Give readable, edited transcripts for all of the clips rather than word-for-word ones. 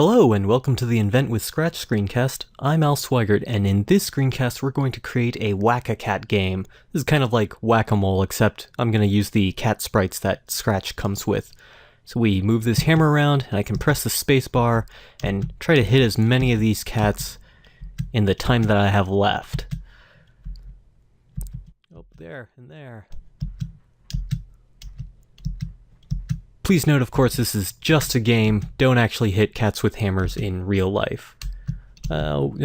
Hello and welcome to the Invent with Scratch screencast. I'm Al Swigert, and in this screencast we're going to create a Whack-A-Cat game. This is kind of like Whack-A-Mole, except I'm going to use the cat sprites that Scratch comes with. So we move this hammer around, and I can press the space bar and try to hit as many of these cats in the time that I have left. Oh, there, and there. Please note, of course, this is just a game. Don't actually hit cats with hammers in real life. Oh,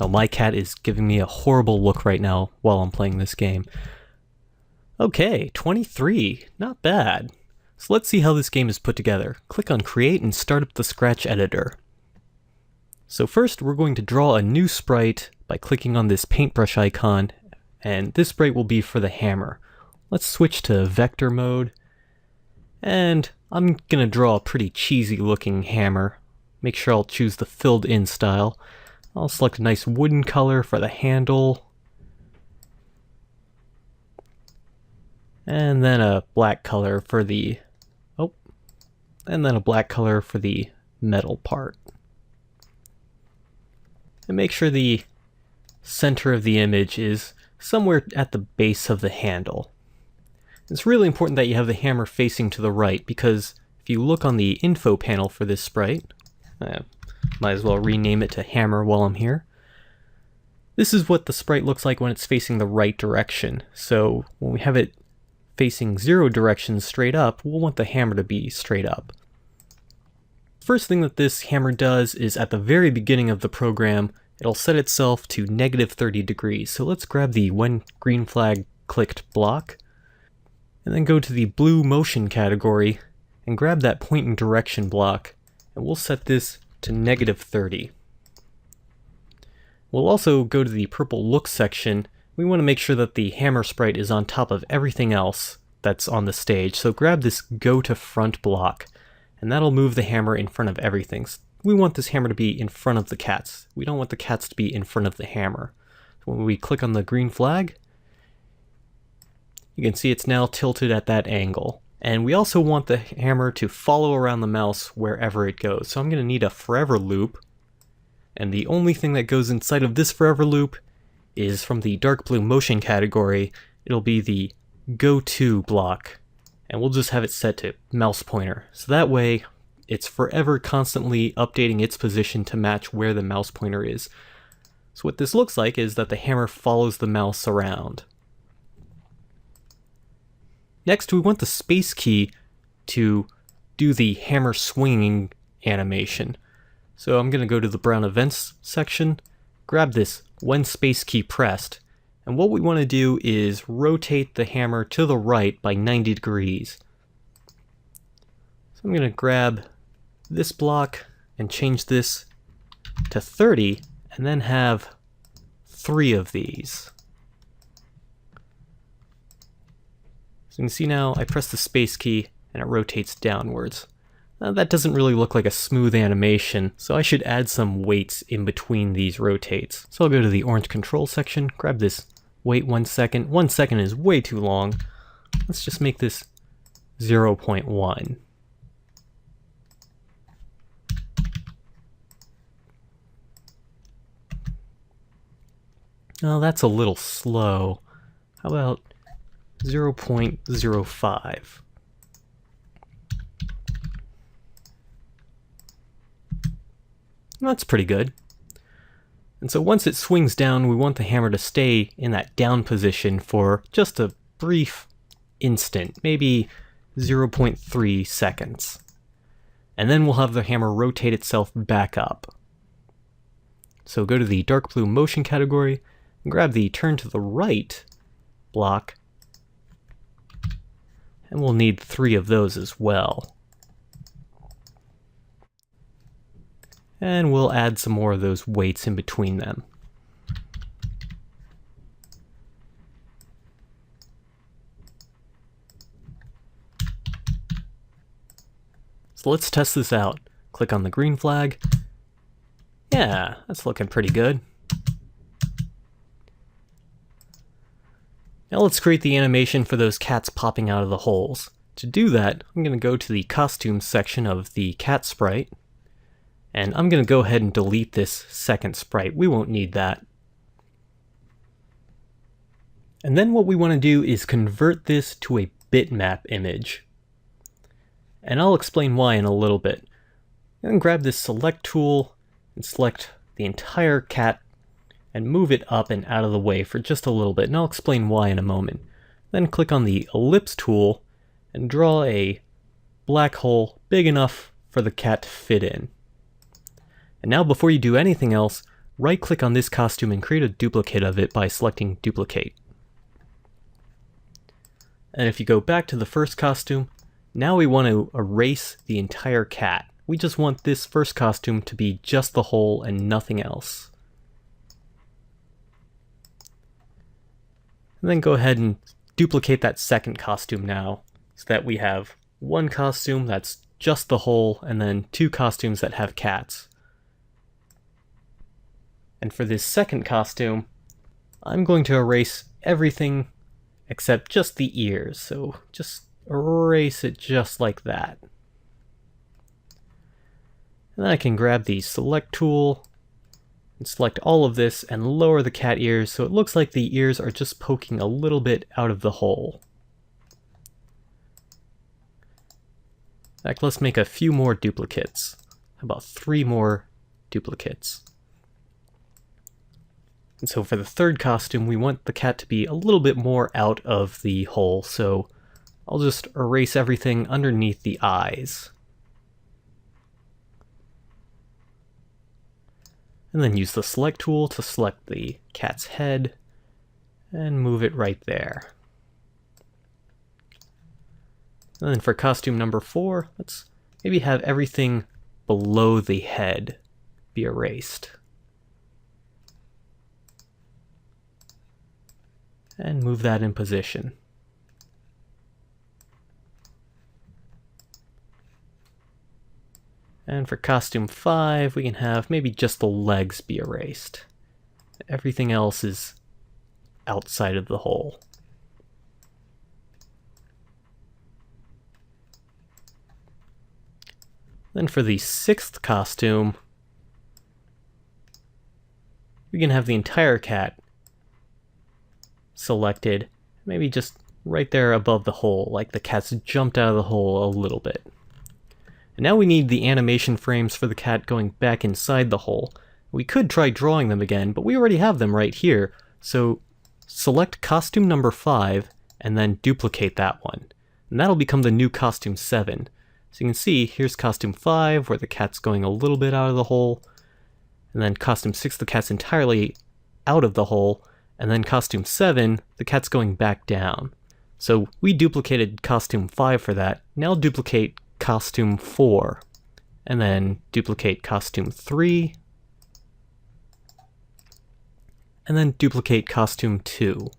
my cat is giving me a horrible look right now while I'm playing this game. Okay, 23. Not bad. So let's see how this game is put together. Click on Create and start up the Scratch editor. So first, we're going to draw a new sprite by clicking on this paintbrush icon, and this sprite will be for the hammer. Let's switch to vector mode. And I'm gonna draw a pretty cheesy looking hammer. Make sure I'll choose the filled in style. I'll select a nice wooden color for the handle. And then a black color for the, metal part. And make sure the center of the image is somewhere at the base of the handle. It's really important that you have the hammer facing to the right, because if you look on the info panel for this sprite, might as well rename it to hammer while I'm here. This is what the sprite looks like when it's facing the right direction. So when we have it facing 0 directions straight up, we'll want the hammer to be straight up. First thing that this hammer does is at the very beginning of the program, it'll set itself to -30 degrees. So let's grab the when green flag clicked block, and then go to the blue motion category and grab that point and direction block, and we'll set this to -30. We'll also go to the purple look section. We want to make sure that the hammer sprite is on top of everything else that's on the stage, so grab this go to front block, and that'll move the hammer in front of everything. We want this hammer to be in front of the cats. We don't want the cats to be in front of the hammer. So when we click on the green flag, you can see it's now tilted at that angle. And we also want the hammer to follow around the mouse wherever it goes. So I'm going to need a forever loop. And the only thing that goes inside of this forever loop is from the dark blue motion category. It'll be the go to block. And we'll just have it set to mouse pointer. So that way it's forever constantly updating its position to match where the mouse pointer is. So what this looks like is that the hammer follows the mouse around. Next, we want the space key to do the hammer swinging animation. So I'm going to go to the Brown Events section, grab this when space key pressed, and what we want to do is rotate the hammer to the right by 90 degrees. So I'm going to grab this block and change this to 30, and then have 3 of these. So you can see now I press the space key and it rotates downwards. Now that doesn't really look like a smooth animation, so I should add some weights in between these rotates. So I'll go to the orange control section, grab this wait 1 second. 1 second is way too long. Let's just make this 0.1. Oh, that's a little slow. How about 0.05. That's pretty good. And so once it swings down, we want the hammer to stay in that down position for just a brief instant, maybe 0.3 seconds. And then we'll have the hammer rotate itself back up. So go to the dark blue motion category and grab the turn to the right block, and we'll need 3 of those as well. And we'll add some more of those weights in between them. So let's test this out. Click on the green flag. Yeah, that's looking pretty good. Now let's create the animation for those cats popping out of the holes. To do that, I'm going to go to the costumes section of the cat sprite, And I'm going to go ahead and delete this second sprite. We won't need that. And then what we want to do is convert this to a bitmap image. And I'll explain why in a little bit. And grab this select tool and select the entire cat and move it up and out of the way for just a little bit, and I'll explain why in a moment. Then click on the ellipse tool and draw a black hole big enough for the cat to fit in. And now before you do anything else, right click on this costume and create a duplicate of it by selecting duplicate. And if you go back to the first costume, now we want to erase the entire cat. We just want this first costume to be just the hole and nothing else. And then go ahead and duplicate that second costume now, so that we have one costume that's just the hole, and then two costumes that have cats. And for this second costume, I'm going to erase everything except just the ears, so just erase it just like that. And then I can grab the select tool and select all of this and lower the cat ears so it looks like the ears are just poking a little bit out of the hole. In fact, let's make a few more duplicates. How about 3 more duplicates? And so for the third costume, we want the cat to be a little bit more out of the hole, so I'll just erase everything underneath the eyes. And then use the select tool to select the cat's head and move it right there. And then for costume number 4, let's maybe have everything below the head be erased. And move that in position. And for costume 5, we can have maybe just the legs be erased. Everything else is outside of the hole. Then for the 6th costume, we can have the entire cat selected, maybe just right there above the hole, like the cat's jumped out of the hole a little bit. And now we need the animation frames for the cat going back inside the hole. We could try drawing them again, but we already have them right here, so select costume number 5 and then duplicate that one. And that'll become the new costume 7. So you can see, here's costume 5, where the cat's going a little bit out of the hole, and then costume 6, the cat's entirely out of the hole, and then costume 7, the cat's going back down. So we duplicated costume 5 for that. Now duplicate costume 4, and then duplicate costume 3, and then duplicate costume 2.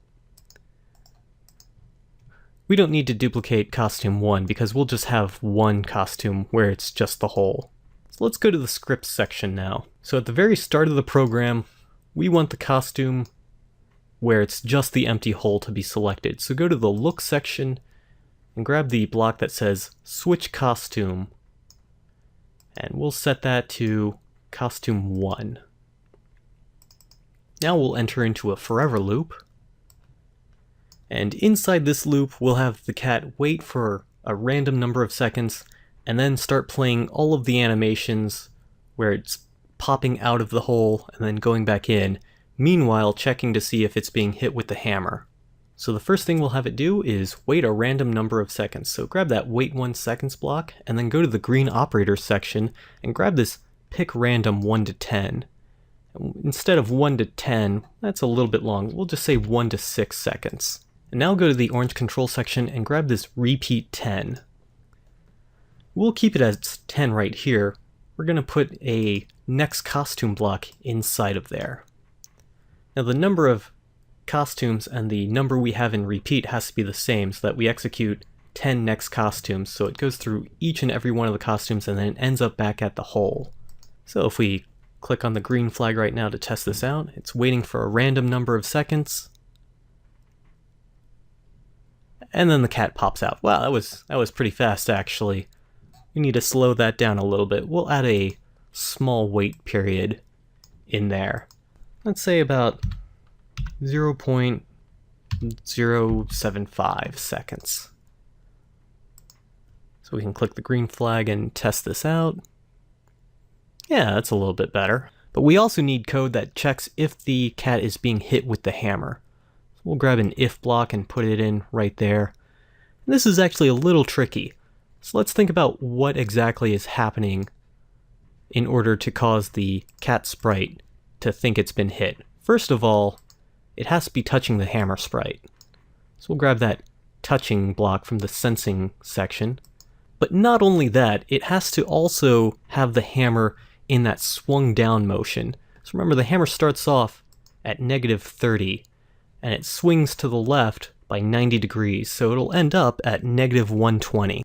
We don't need to duplicate costume 1 because we'll just have one costume where it's just the hole. So let's go to the scripts section now. So at the very start of the program, we want the costume where it's just the empty hole to be selected. So go to the look section and grab the block that says switch costume, and we'll set that to costume 1. Now we'll enter into a forever loop, and inside this loop we'll have the cat wait for a random number of seconds and then start playing all of the animations where it's popping out of the hole and then going back in, meanwhile checking to see if it's being hit with the hammer. So the first thing we'll have it do is wait a random number of seconds. So grab that wait 1 seconds block and then go to the green operators section and grab this pick random 1 to 10. Instead of 1 to 10, that's a little bit long, we'll just say 1 to 6 seconds. And now go to the orange control section and grab this repeat 10. We'll keep it as 10 right here. We're going to put a next costume block inside of there. Now the number of costumes and the number we have in repeat has to be the same so that we execute 10 next costumes, so it goes through each and every one of the costumes and then it ends up back at the hole. So if we click on the green flag right now to test this out, it's waiting for a random number of seconds, and then the cat pops out. Wow, that was pretty fast actually. We need to slow that down a little bit. We'll add a small wait period in there. Let's say about 0.075 seconds. So we can click the green flag and test this out. Yeah, that's a little bit better. But we also need code that checks if the cat is being hit with the hammer. So we'll grab an if block and put it in right there. And this is actually a little tricky. So let's think about what exactly is happening in order to cause the cat sprite to think it's been hit. First of all, it has to be touching the hammer sprite. So we'll grab that touching block from the sensing section. But not only that, it has to also have the hammer in that swung down motion. So remember, the hammer starts off at -30, and it swings to the left by 90 degrees, so it'll end up at -120.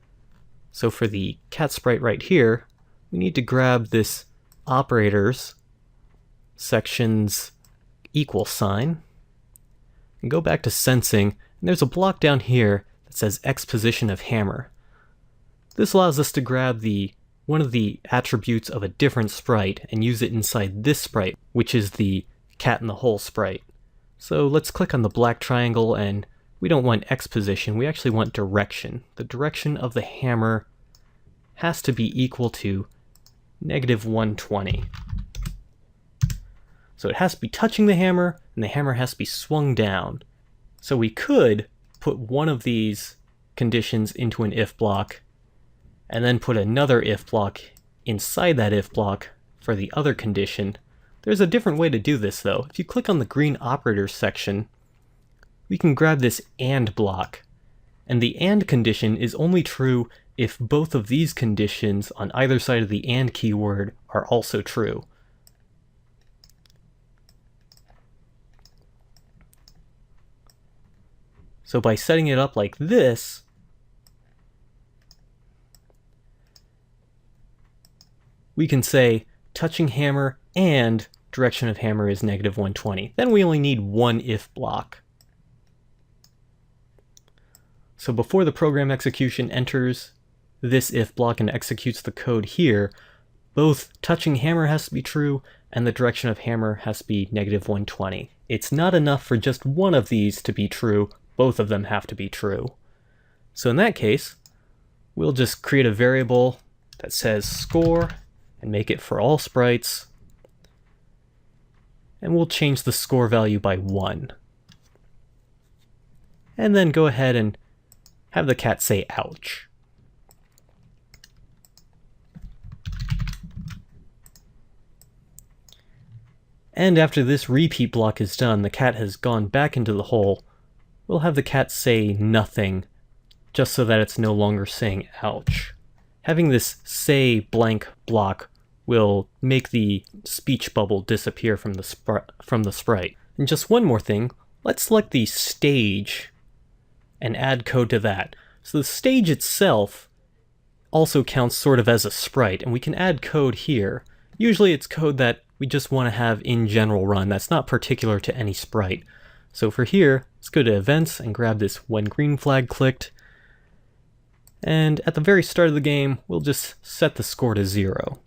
So for the cat sprite right here, we need to grab this operators section's equal sign, and go back to sensing, and there's a block down here that says X position of hammer. This allows us to grab one of the attributes of a different sprite and use it inside this sprite, which is the cat in the hole sprite. So let's click on the black triangle, and we don't want X position, we actually want direction. The direction of the hammer has to be equal to -120. So it has to be touching the hammer, and the hammer has to be swung down. So we could put one of these conditions into an if block, and then put another if block inside that if block for the other condition. There's a different way to do this though. If you click on the green operators section, we can grab this AND block. And the AND condition is only true if both of these conditions on either side of the AND keyword are also true. So by setting it up like this, we can say touching hammer and direction of hammer is -120. Then we only need one if block. So before the program execution enters this if block and executes the code here, both touching hammer has to be true and the direction of hammer has to be -120. It's not enough for just one of these to be true, both of them have to be true. So in that case, we'll just create a variable that says score and make it for all sprites, and we'll change the score value by 1. And then go ahead and have the cat say ouch. And after this repeat block is done, the cat has gone back into the hole. We'll have the cat say nothing, just so that it's no longer saying ouch. Having this say blank block will make the speech bubble disappear from the sprite. And just one more thing, let's select the stage and add code to that. So the stage itself also counts sort of as a sprite, and we can add code here. Usually it's code that we just want to have in general run, that's not particular to any sprite. So for here, let's go to events and grab this when green flag clicked. And at the very start of the game, we'll just set the score to 0.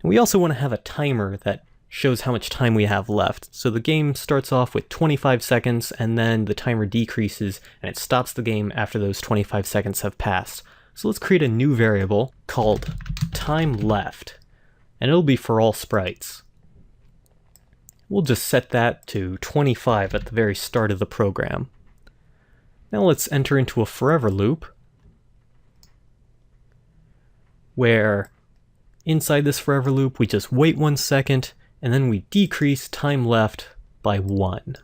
And we also want to have a timer that shows how much time we have left. So the game starts off with 25 seconds, and then the timer decreases, and it stops the game after those 25 seconds have passed. So let's create a new variable called time left, and it'll be for all sprites. We'll just set that to 25 at the very start of the program. Now let's enter into a forever loop, where inside this forever loop we just wait 1 second, and then we decrease time left by 1.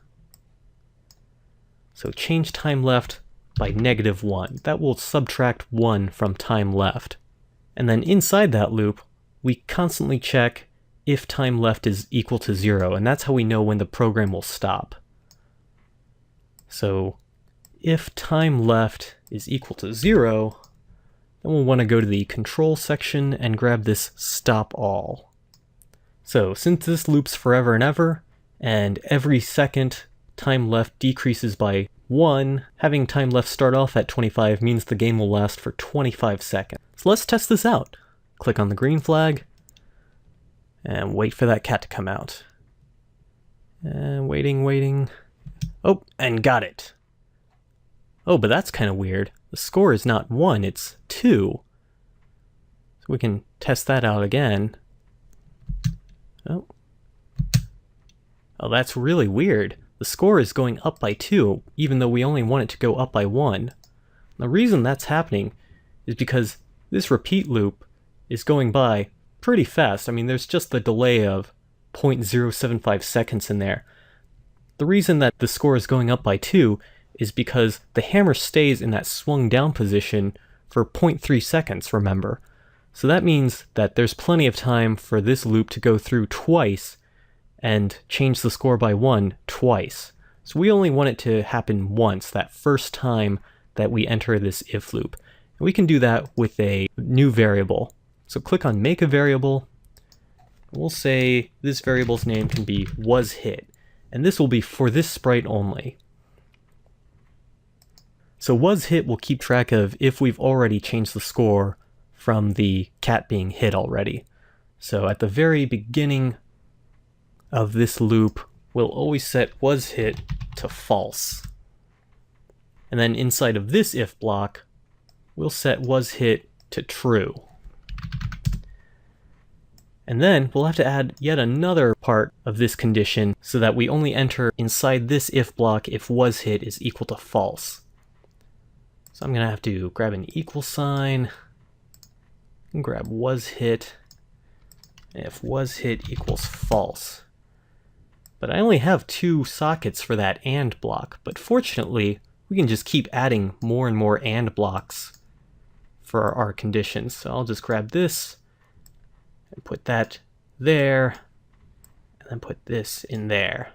So change time left by -1. That will subtract 1 from time left. And then inside that loop, we constantly check if time left is equal to 0, and that's how we know when the program will stop. So if time left is equal to 0, then we'll want to go to the control section and grab this stop all. So since this loops forever and ever, and every second time left decreases by 1, having time left start off at 25 means the game will last for 25 seconds. So let's test this out. Click on the green flag, And wait for that cat to come out. And waiting. Oh, and got it. Oh, but that's kind of weird. The score is not 1, it's 2. So we can test that out again. Oh, that's really weird. The score is going up by 2, even though we only want it to go up by 1. The reason that's happening is because this repeat loop is going by pretty fast. I mean, there's just the delay of 0.075 seconds in there. The reason that the score is going up by 2 is because the hammer stays in that swung down position for 0.3 seconds, remember. So that means that there's plenty of time for this loop to go through twice and change the score by 1 twice. So we only want it to happen once, that first time that we enter this if loop. And we can do that with a new variable. So click on make a variable. We'll say this variable's name can be wasHit, and this will be for this sprite only. So wasHit will keep track of if we've already changed the score from the cat being hit already. So at the very beginning of this loop, we'll always set wasHit to false. And then inside of this if block, we'll set wasHit to true. And then we'll have to add yet another part of this condition so that we only enter inside this if block if wasHit is equal to false. So I'm going to have to grab an equal sign and grab wasHit if wasHit equals false. But I only have 2 sockets for that AND block, but fortunately we can just keep adding more and more AND blocks for our conditions. So I'll just grab this and put that there, and then put this in there.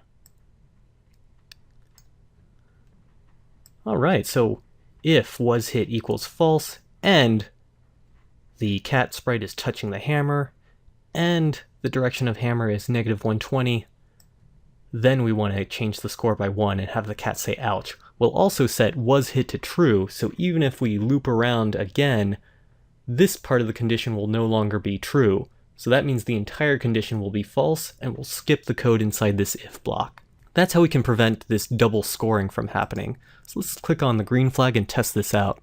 Alright, so if wasHit equals false, and the cat sprite is touching the hammer, and the direction of hammer is -120, then we want to change the score by 1 and have the cat say ouch. We'll also set wasHit to true, so even if we loop around again, this part of the condition will no longer be true. So that means the entire condition will be false, and we'll skip the code inside this if block. That's how we can prevent this double scoring from happening. So let's click on the green flag and test this out.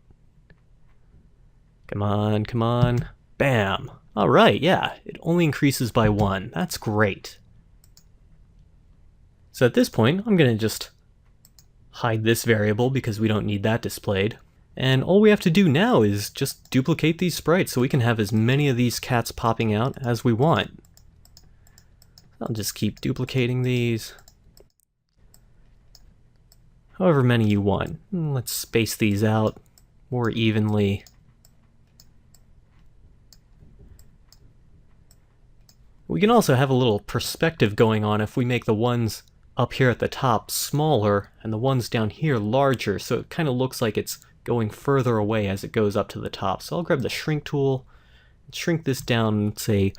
Come on. Bam! Alright, yeah, it only increases by 1. That's great. So at this point, I'm going to just hide this variable because we don't need that displayed. And all we have to do now is just duplicate these sprites so we can have as many of these cats popping out as we want. I'll just keep duplicating these. However many you want. Let's space these out more evenly. We can also have a little perspective going on if we make the ones up here at the top smaller and the ones down here larger, so it kind of looks like it's going further away as it goes up to the top. So I'll grab the shrink tool and shrink this down, say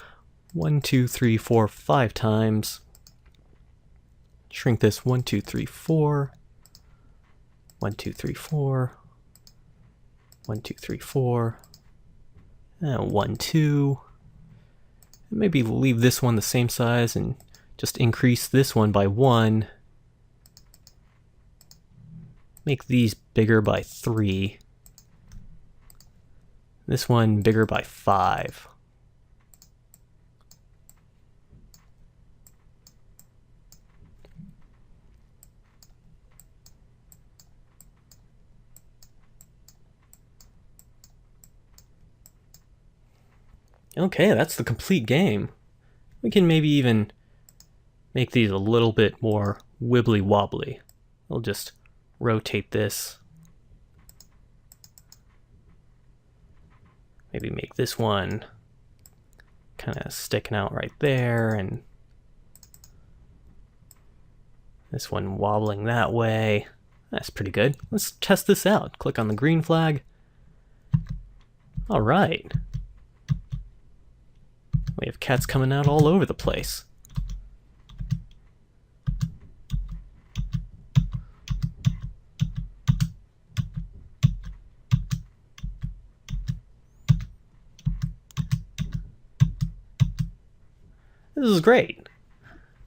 1, 2, 3, 4, 5 times. Shrink this 1, 2, 3, 4. 1, 2, 3, 4. 1, 2, 3, 4. And 1, 2. And maybe leave this one the same size and just increase this one by 1. Make these bigger by 3. This one bigger by 5. Okay, that's the complete game. We can maybe even make these a little bit more wibbly wobbly. We'll just rotate this. Maybe make this one kind of sticking out right there, and this one wobbling that way. That's pretty good. Let's test this out. Click on the green flag. All right. We have cats coming out all over the place. This is great.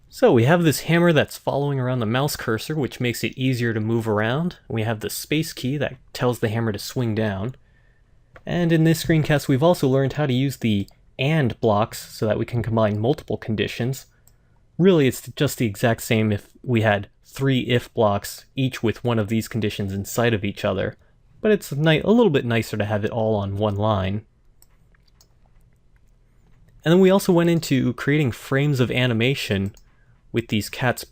So we have this hammer that's following around the mouse cursor, which makes it easier to move around. We have the space key that tells the hammer to swing down. And in this screencast, we've also learned how to use the AND blocks so that we can combine multiple conditions. Really, it's just the exact same if we had 3 if blocks, each with one of these conditions inside of each other, but it's a little bit nicer to have it all on one line. And then we also went into creating frames of animation with these cats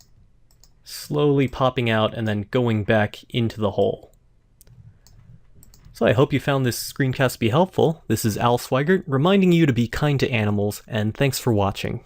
slowly popping out and then going back into the hole. So I hope you found this screencast to be helpful. This is Al Swigert reminding you to be kind to animals, and thanks for watching.